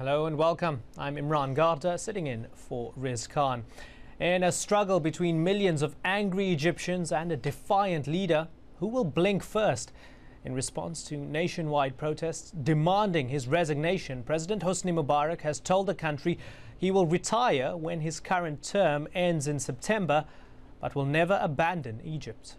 Hello and welcome. I'm Imran Garda, sitting in for Riz Khan. In a struggle between millions of angry Egyptians and a defiant leader, who will blink first? In response to nationwide protests demanding his resignation, President Hosni Mubarak has told the country he will retire when his current term ends in September, but will never abandon Egypt.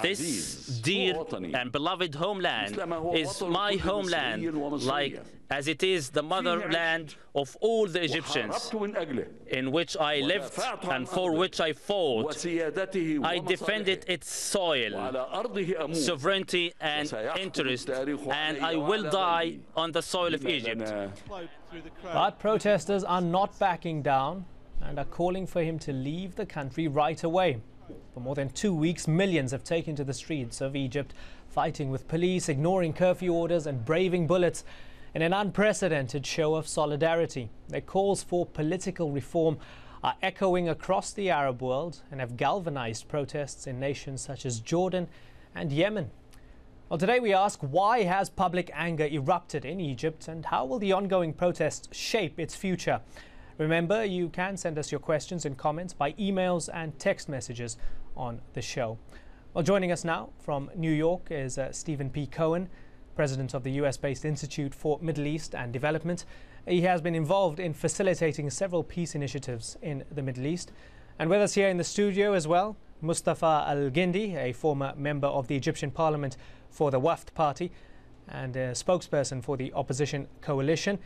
This dear and beloved homeland is my homeland, like as it is the motherland of all the Egyptians, in which I lived and for which I fought. I defended its soil, sovereignty and interest, and I will die on the soil of Egypt. But protesters are not backing down and are calling for him to leave the country right away. For more than 2 weeks, millions have taken to the streets of Egypt, fighting with police, ignoring curfew orders and braving bullets in an unprecedented show of solidarity. Their calls for political reform are echoing across the Arab world and have galvanized protests in nations such as Jordan and Yemen. Well, today we ask, why has public anger erupted in Egypt, and how will the ongoing protests shape its future? Remember, you can send us your questions and comments by emails and text messages on the show. Well, joining us now from New York is Stephen P. Cohen, president of the US-based Institute for Middle East and Development. He has been involved in facilitating several peace initiatives in the Middle East. And with us here in the studio as well, Mustafa al-Gindi, a former member of the Egyptian parliament for the Wafd party and a spokesperson for the opposition coalition.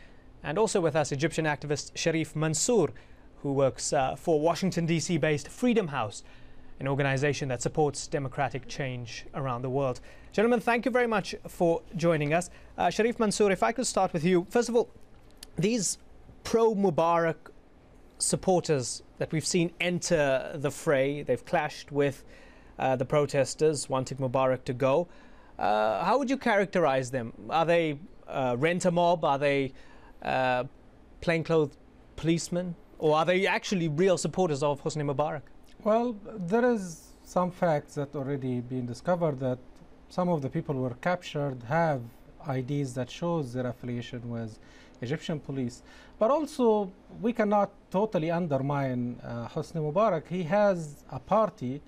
And also with us, Egyptian activist Sharif Mansour, who works for Washington, D.C. based Freedom House, an organization that supports democratic change around the world. Gentlemen, thank you very much for joining us. Sharif Mansour, if I could start with you. First of all, these pro-Mubarak supporters that we've seen enter the fray, they've clashed with the protesters wanting Mubarak to go. How would you characterize them? Are they rent-a-mob? Are they plainclothes policemen, or are they actually real supporters of Hosni Mubarak? Well, there is some facts that already been discovered that some of the people who were captured have IDs that shows their affiliation with Egyptian police. But also, we cannot totally undermine Hosni Mubarak. He has a party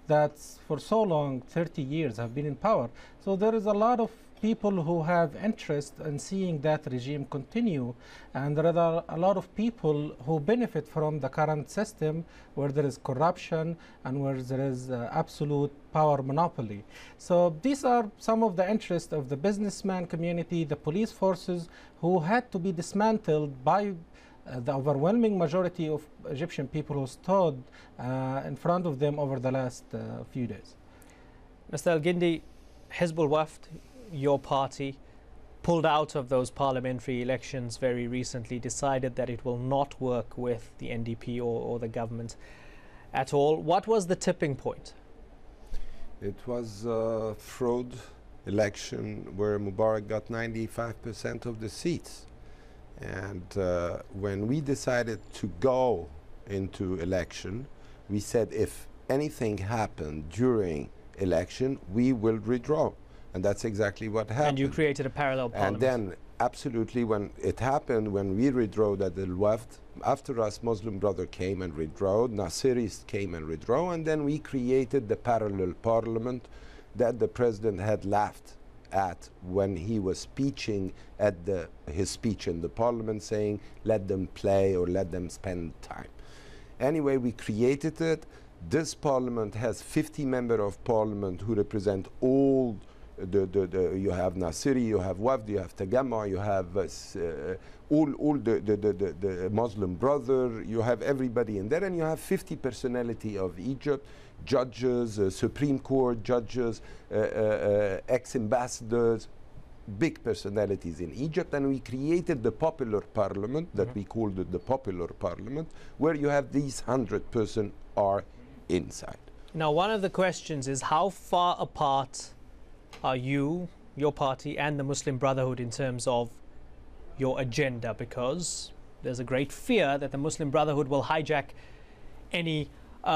that's for so long, 30 years, have been in power. So there is a lot of people who have interest in seeing that regime continue, and there are a lot of people who benefit from the current system where there is corruption and where there is absolute power monopoly. So these are some of the interests of the businessman community, the police forces, who had to be dismantled by the overwhelming majority of Egyptian people who stood in front of them over the last few days. Mr. al-Gindi, Hizb al-Wafd, your party, pulled out of those parliamentary elections very recently, decided that it will not work with the NDP or the government at all. What was the tipping point? It was a fraud election where Mubarak got 95% of the seats. And when we decided to go into election, we said if anything happened during election, we will redraw. And that's exactly what happened. And you created a parallel parliament. And then, absolutely, when it happened, when we redrawed at the Wafd, after us, Muslim Brother came and redrawed, Nasseris came and redrawed, and then we created the parallel parliament that the president had laughed at when he was speeching at his speech in the parliament, saying, let them play or let them spend time. Anyway, we created it. This parliament has 50 members of parliament who represent all you have Nasiri, you have Wafd, you have Tagamma, you have all the Muslim Brother, you have everybody in there, and you have 50 personality of Egypt, judges, Supreme Court judges, ex-ambassadors, big personalities in Egypt, and we created the popular parliament that we called it the popular parliament, where you have these 100 persons are inside. Now, one of the questions is, how far apart are you, your party, and the Muslim Brotherhood in terms of your agenda? Because there's a great fear that the Muslim Brotherhood will hijack any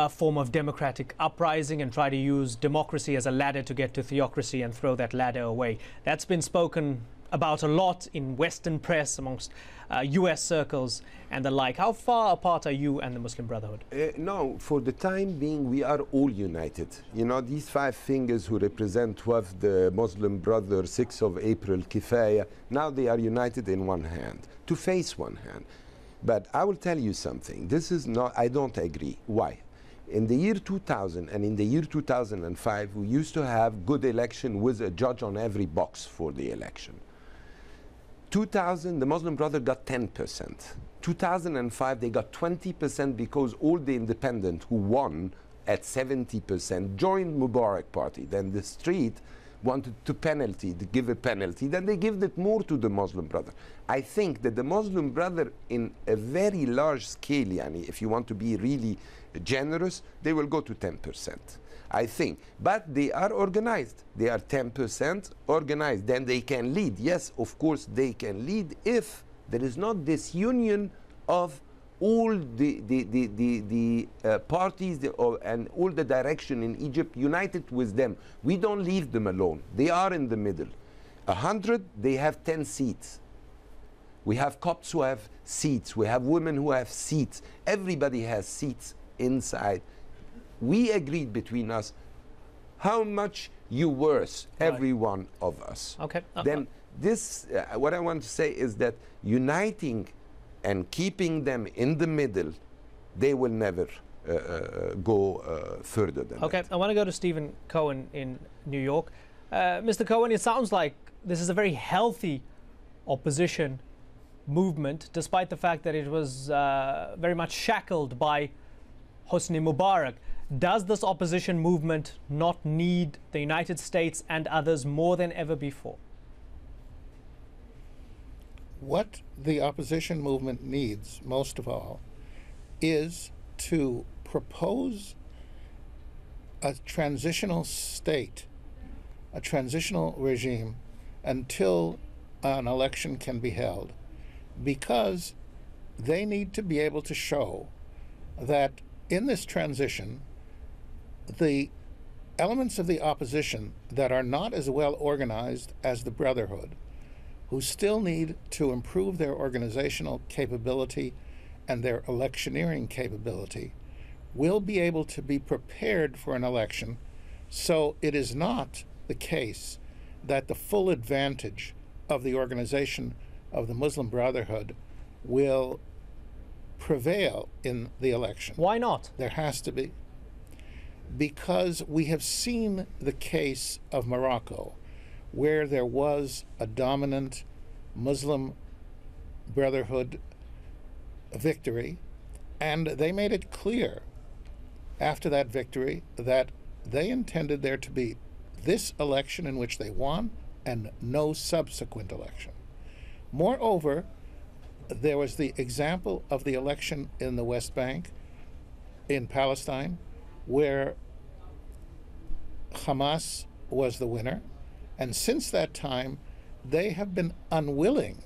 form of democratic uprising and try to use democracy as a ladder to get to theocracy and throw that ladder away. That's been spoken about a lot in Western press, amongst US circles and the like. How far apart are you and the Muslim Brotherhood? No, for the time being, we are all united. You know, these 5 fingers who represent 12, the Muslim Brother, 6th of April, Kifaya, now they are united in one hand, to face one hand. But I will tell you something. This is not, I don't agree. Why? In the year 2000 and in the year 2005, we used to have good election with a judge on every box for the election. 2000, the Muslim Brotherhood got 10%. 2005, they got 20% because all the independents who won at 70% joined Mubarak party. Then the street wanted to give a penalty. Then they give it more to the Muslim Brother. I think that the Muslim Brother, in a very large scale, yani, if you want to be really generous, they will go to 10%. I think. But they are organized. They are 10% organized. Then they can lead. Yes, of course, they can lead if there is not this union of all the parties and all the direction in Egypt united with them. We don't leave them alone. They are in the middle. 100, they have 10 seats. We have Copts who have seats. We have women who have seats. Everybody has seats inside. We agreed between us how much you worth, every one of us. Okay. Then this, what I want to say is that uniting and keeping them in the middle, they will never go further than that. Okay, I want to go to Stephen Cohen in New York. Mr. Cohen, it sounds like this is a very healthy opposition movement, despite the fact that it was very much shackled by Hosni Mubarak. Does this opposition movement not need the United States and others more than ever before? What the opposition movement needs, most of all, is to propose a transitional state, a transitional regime, until an election can be held, because they need to be able to show that in this transition, the elements of the opposition that are not as well organized as the Brotherhood, who still need to improve their organizational capability and their electioneering capability, will be able to be prepared for an election. So it is not the case that the full advantage of the organization of the Muslim Brotherhood will prevail in the election. Why not? There has to be. Because we have seen the case of Morocco, where there was a dominant Muslim Brotherhood victory, and they made it clear after that victory that they intended there to be this election in which they won and no subsequent election. Moreover, there was the example of the election in the West Bank, in Palestine, where Hamas was the winner, and since that time they have been unwilling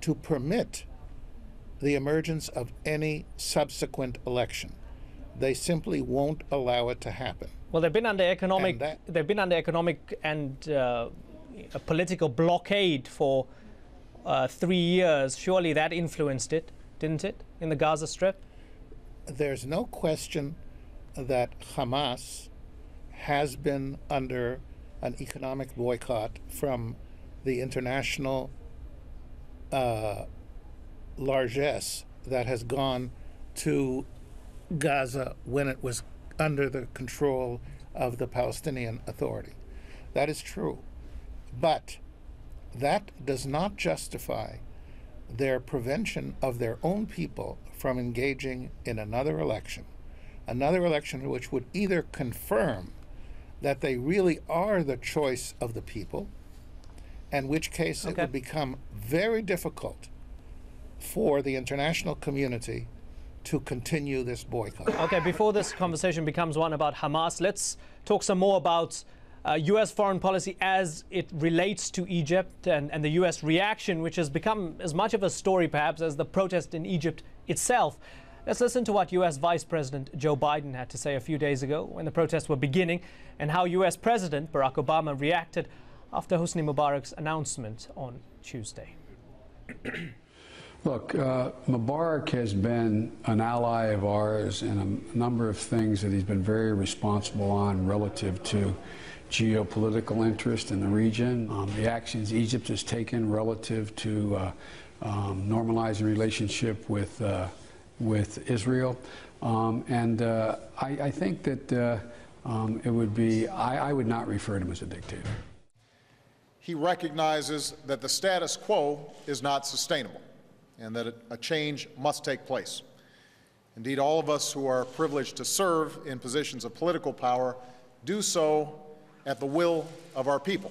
to permit the emergence of any subsequent election. They simply won't allow it to happen. Well, they've been under economic and a political blockade for 3 years. Surely that influenced it, didn't it, in the Gaza Strip? There's no question that Hamas has been under an economic boycott from the international largesse that has gone to Gaza when it was under the control of the Palestinian Authority. That is true. But that does not justify their prevention of their own people from engaging in another election which would either confirm that they really are the choice of the people, in which case it would become very difficult for the international community to continue this boycott. Okay, before this conversation becomes one about Hamas, let's talk some more about U.S. foreign policy as it relates to Egypt and the U.S. reaction, which has become as much of a story perhaps as the protest in Egypt itself. Let's listen to what U.S. Vice President Joe Biden had to say a few days ago when the protests were beginning, and how U.S. President Barack Obama reacted after Hosni Mubarak's announcement on Tuesday. Look, Mubarak has been an ally of ours in a number of things that he's been very responsible on relative to geopolitical interest in the region, the actions Egypt has taken relative to normalizing relationship with Israel. I think that it would be, I would not refer to him as a dictator. He recognizes that the status quo is not sustainable and that a change must take place. Indeed, all of us who are privileged to serve in positions of political power do so at the will of our people.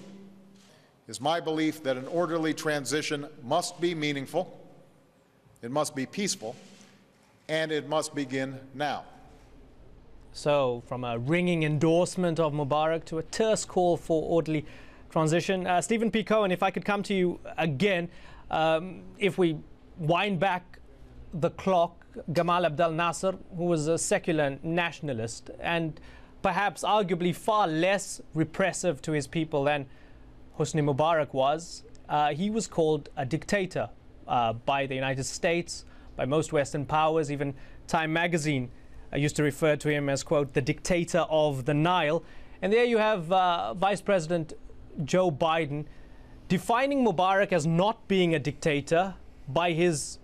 It is my belief that an orderly transition must be meaningful, it must be peaceful, and it must begin now. So, from a ringing endorsement of Mubarak to a terse call for orderly transition. Stephen P. Cohen, if I could come to you again, if we wind back the clock, Gamal Abdel Nasser, who was a secular nationalist and perhaps arguably far less repressive to his people than Hosni Mubarak was, he was called a dictator by the United States, by most Western powers. Even Time magazine used to refer to him as, quote, the dictator of the Nile. And there you have Vice President Joe Biden defining Mubarak as not being a dictator by his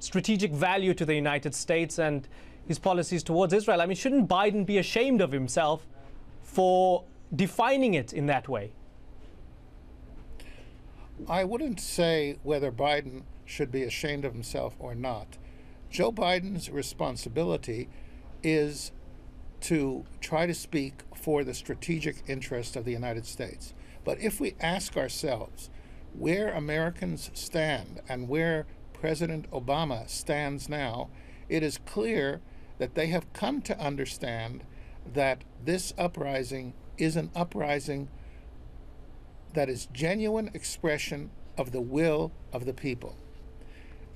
strategic value to the United States and his policies towards Israel. I mean, shouldn't Biden be ashamed of himself for defining it in that way? I wouldn't say whether Biden should be ashamed of himself or not. Joe Biden's responsibility is to try to speak for the strategic interest of the United States. But if we ask ourselves where Americans stand and where President Obama stands now, it is clear that they have come to understand that this uprising is an uprising that is genuine expression of the will of the people.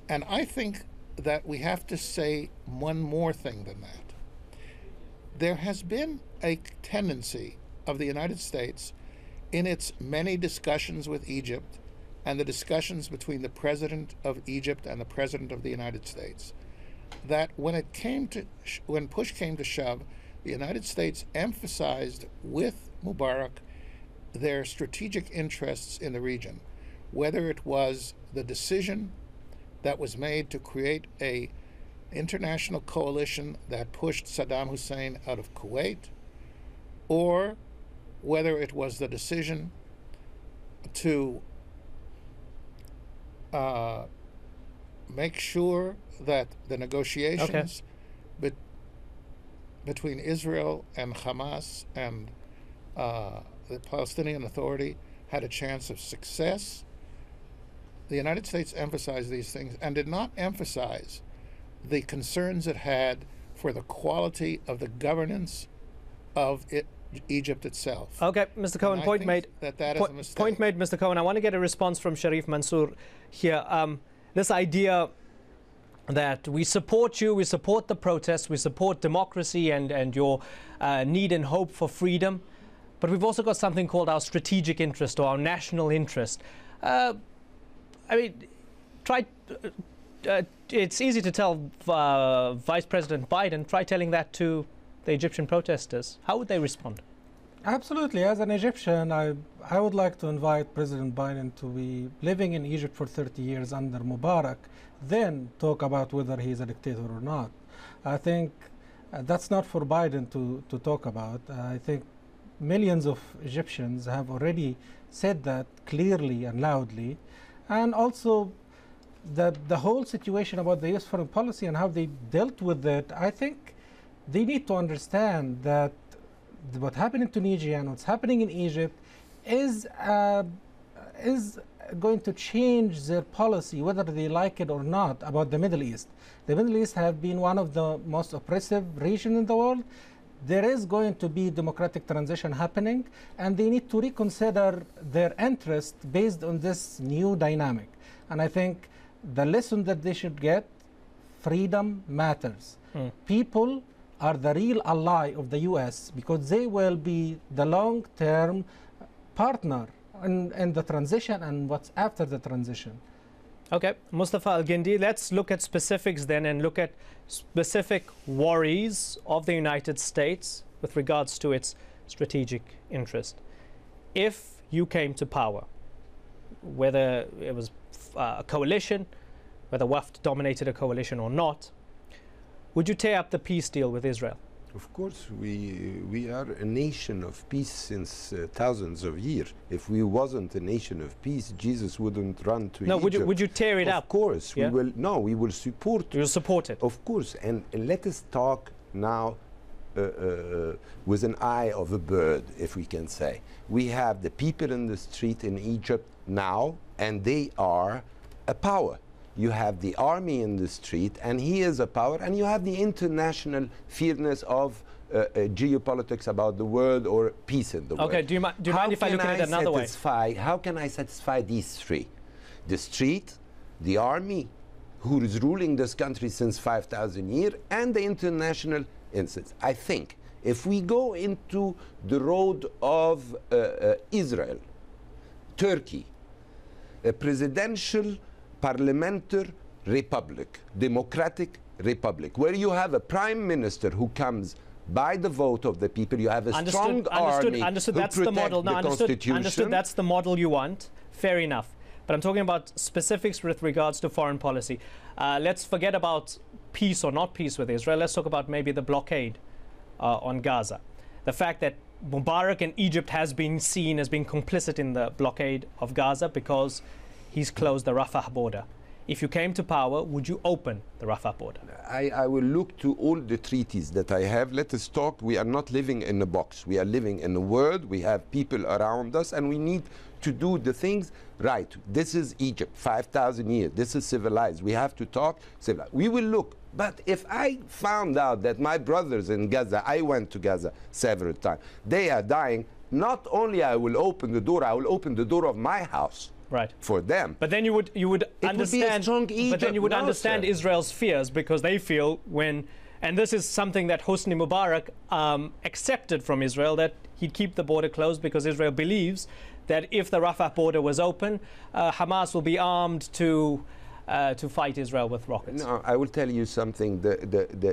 And I think that we have to say one more thing than that. There has been a tendency of the United States in its many discussions with Egypt and the discussions between the President of Egypt and the President of the United States, that when push came to shove, the United States emphasized with Mubarak their strategic interests in the region, whether it was the decision that was made to create an international coalition that pushed Saddam Hussein out of Kuwait, or whether it was the decision to make sure that the negotiations between Israel and Hamas and the Palestinian Authority had a chance of success. The United States emphasized these things and did not emphasize the concerns it had for the quality of the governance of Egypt itself. Okay, Mr. Cohen, point made. That is a mistake. Point made, Mr. Cohen. I want to get a response from Sharif Mansour here. This idea that we support you, we support the protests, we support democracy and your need and hope for freedom, but we've also got something called our strategic interest or our national interest. I mean, it's easy to tell Vice President Biden, try telling that to the Egyptian protesters. How would they respond? Absolutely. As an Egyptian, I would like to invite President Biden to be living in Egypt for 30 years under Mubarak, then talk about whether he's a dictator or not. I think that's not for Biden to talk about. I think millions of Egyptians have already said that clearly and loudly. And also the whole situation about the U.S. foreign policy and how they dealt with it, I think they need to understand that what happened in Tunisia and what's happening in Egypt is going to change their policy, whether they like it or not, about the Middle East. The Middle East have been one of the most oppressive regions in the world. There is going to be democratic transition happening, and they need to reconsider their interest based on this new dynamic. And I think the lesson that they should get, freedom matters. People are the real ally of the U.S. because they will be the long-term partner in the transition and what's after the transition. Okay, Mustafa al-Gindi, let's look at specifics then and look at specific worries of the United States with regards to its strategic interest. If you came to power, whether it was a coalition, whether WAFD dominated a coalition or not, would you tear up the peace deal with Israel? Of course, we are a nation of peace since thousands of years. If we wasn't a nation of peace, Jesus wouldn't run to Egypt. Would you tear it up? Of course, yeah? we will support. You'll support it? Of course, and let us talk now with an eye of a bird, if we can say. We have the people in the street in Egypt now, and they are a power. You have the army in the street, and he is a power, and you have the international fairness of geopolitics about the world or peace in the world. Okay, do you mind if I look at it another way? How can I satisfy these three? The street, the army, who is ruling this country since 5,000 years, and the international instance. I think if we go into the road of Israel, Turkey, a presidential parliamentary republic, democratic republic, where you have a prime minister who comes by the vote of the people, you have a strong army understood, who that's the model. No, the constitution. Understood, that's the model you want. Fair enough. But I'm talking about specifics with regards to foreign policy. Let's forget about peace or not peace with Israel. Let's talk about maybe the blockade on Gaza. The fact that Mubarak and Egypt has been seen as being complicit in the blockade of Gaza because he's closed the Rafah border. If you came to power, would you open the Rafah border? I will look to all the treaties that I have. Let us talk. We are not living in a box. We are living in a world. We have people around us, and we need to do the things right. This is Egypt, 5,000 years. This is civilized. We have to talk civilized. We will look. But if I found out that my brothers in Gaza, I went to Gaza several times, they are dying, not only I will open the door, I will open the door of my house. Right. For them. But then you would understand. Would be a strong Egypt. But then you would understand sir. Israel's fears, because they feel when, and this is something that Hosni Mubarak accepted from Israel, that he'd keep the border closed because Israel believes that if the Rafah border was open, Hamas will be armed to fight Israel with rockets. No, I will tell you something.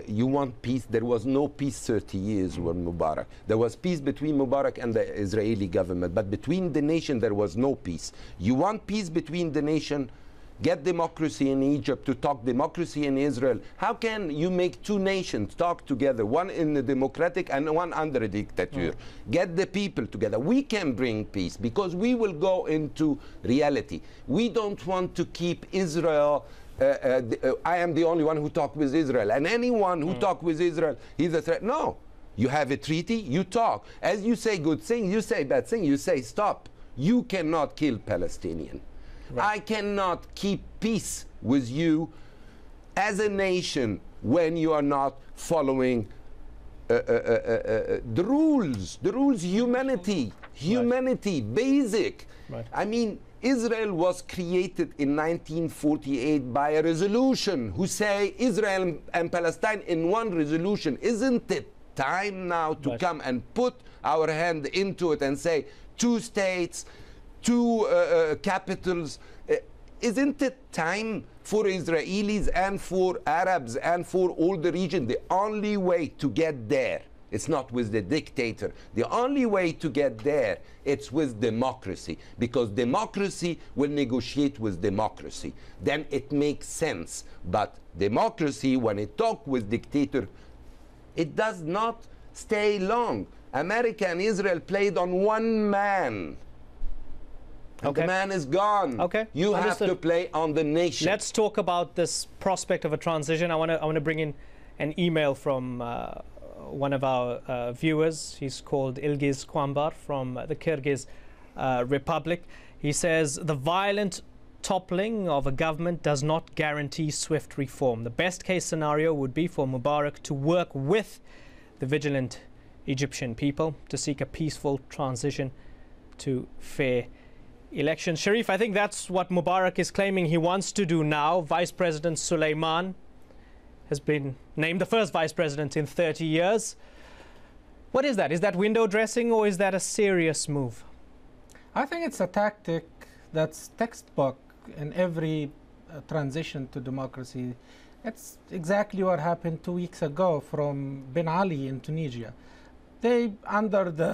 You want peace. There was no peace 30 years with Mubarak. There was peace between Mubarak and the Israeli government, but between the nation there was no peace. You want peace between the nation? Get democracy in Egypt to talk democracy in Israel. How can you make two nations talk together, one in the democratic and one under a dictator? Get the people together. We can bring peace because we will go into reality. We don't want to keep Israel. I am the only one who talk with Israel, and anyone who talk with Israel, he's a threat. No, you have a treaty, you talk. As you say good thing, you say bad thing, you say stop. You cannot kill Palestinian. Right. I cannot keep peace with you as a nation when you are not following the rules, humanity, right. Basic. Right. I mean, Israel was created in 1948 by a resolution who say Israel and Palestine in one resolution. Isn't it time now to right. come and put our hand into it and say 2 states, 2 capitals? Isn't it time for Israelis and for Arabs and for all the region? The only way to get there, it's not with the dictator. The only way to get there, it's with democracy. Because democracy will negotiate with democracy. Then it makes sense. But democracy, when it talks with dictator, it does not stay long. America and Israel played on one man. And okay. The man is gone. Okay. You Understood. Have to play on the nation. Let's talk about this prospect of a transition. I want to bring in an email from one of our viewers. He's called Ilgiz Kwambar from the Kyrgyz Republic. He says, the violent toppling of a government does not guarantee swift reform. The best case scenario would be for Mubarak to work with the vigilant Egyptian people to seek a peaceful transition to fair elections. Sharif, I think that's what Mubarak is claiming he wants to do now. Vice President Suleiman has been named the first vice president in 30 years. What is that? Is that window dressing or is that a serious move? I think it's a tactic that's textbook in every transition to democracy. It's exactly what happened 2 weeks ago from Ben Ali in Tunisia. They, under the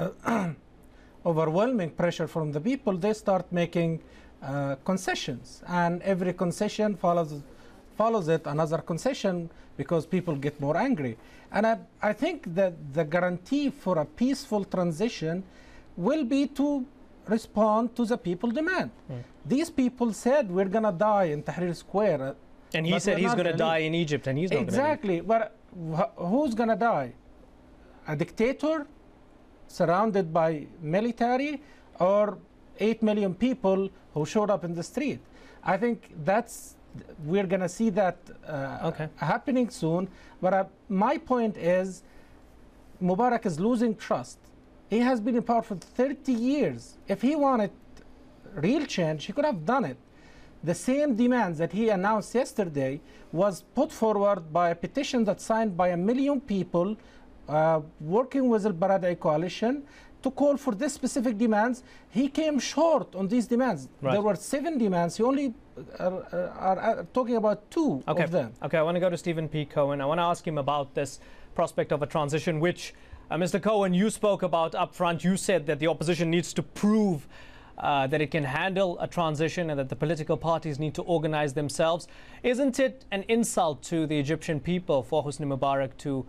overwhelming pressure from the people, they start making concessions, and every concession follows it another concession because people get more angry. And I think that the guarantee for a peaceful transition will be to respond to the people demand. These people said we're going to die in Tahrir Square. And he said he's going to die in Egypt, and he's not exactly. But who's going to die? A dictator surrounded by military, or 8 million people who showed up in the street? I think we're going to see that happening soon. But my point is, Mubarak is losing trust. He has been in power for 30 years. If he wanted real change, he could have done it. The same demands that he announced yesterday was put forward by a petition that's signed by 1 million people working with the Baradei coalition to call for this specific demands. He came short on these demands. Right. There were 7 demands. He only are talking about 2 of them. Okay, I want to go to Stephen P. Cohen. I want to ask him about this prospect of a transition, which, Mr. Cohen, you spoke about up front. You said that the opposition needs to prove that it can handle a transition and that the political parties need to organize themselves. Isn't it an insult to the Egyptian people for Hosni Mubarak to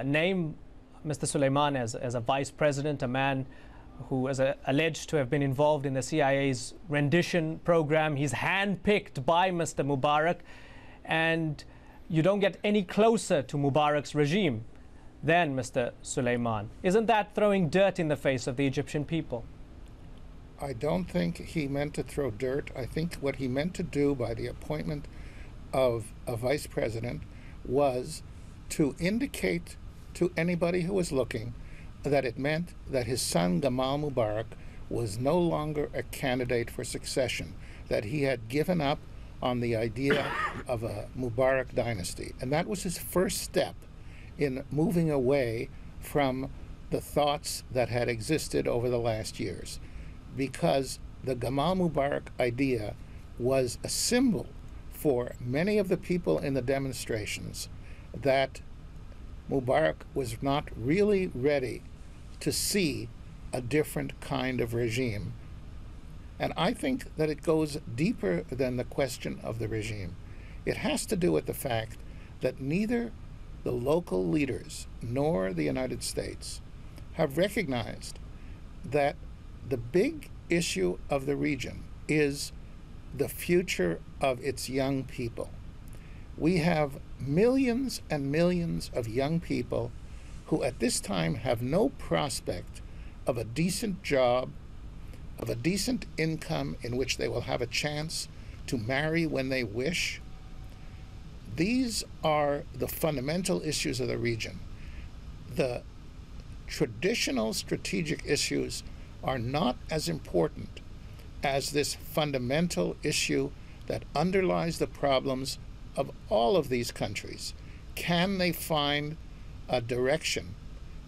name Mr. Suleiman as a vice president, a man who is alleged to have been involved in the CIA's rendition program? He's handpicked by Mr. Mubarak, and you don't get any closer to Mubarak's regime than Mr. Suleiman. Isn't that throwing dirt in the face of the Egyptian people? I don't think he meant to throw dirt. I think what he meant to do by the appointment of a vice president was to indicate to anybody who was looking that it meant that his son Gamal Mubarak was no longer a candidate for succession, that he had given up on the idea of a Mubarak dynasty. And that was his first step in moving away from the thoughts that had existed over the last years, because the Gamal Mubarak idea was a symbol for many of the people in the demonstrations that Mubarak was not really ready to see a different kind of regime. And I think that it goes deeper than the question of the regime. It has to do with the fact that neither the local leaders nor the United States have recognized that the big issue of the region is the future of its young people. We have millions and millions of young people who at this time have no prospect of a decent job, of a decent income in which they will have a chance to marry when they wish. These are the fundamental issues of the region. The traditional strategic issues are not as important as this fundamental issue that underlies the problems of all of these countries. Can they find a direction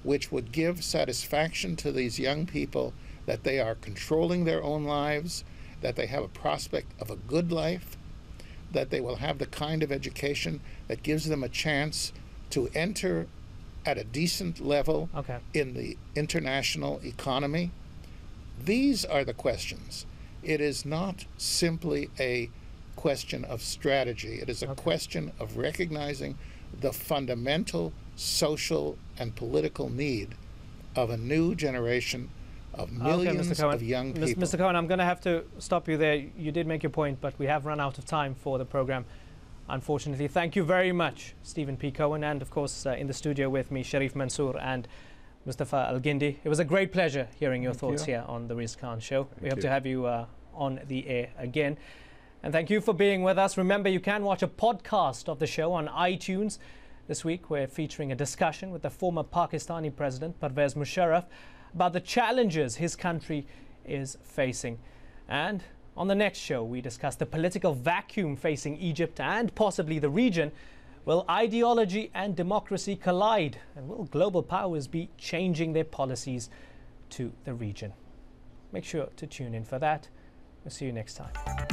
which would give satisfaction to these young people that they are controlling their own lives, that they have a prospect of a good life, that they will have the kind of education that gives them a chance to enter at a decent level in the international economy? These are the questions. It is not simply a question of strategy. It is a question of recognizing the fundamental social and political need of a new generation of millions of young people. Mr. Cohen, I'm going to have to stop you there. You did make your point, but we have run out of time for the program, unfortunately. Thank you very much, Stephen P. Cohen, and of course in the studio with me, Sharif Mansour and Mustafa al-Gindi. It was a great pleasure hearing your thoughts here on the Riz Khan Show. We hope to have you on the air again. And thank you for being with us. Remember, you can watch a podcast of the show on iTunes. This week, we're featuring a discussion with the former Pakistani President, Pervez Musharraf, about the challenges his country is facing. And on the next show, we discuss the political vacuum facing Egypt and possibly the region. Will ideology and democracy collide? And will global powers be changing their policies to the region? Make sure to tune in for that. We'll see you next time.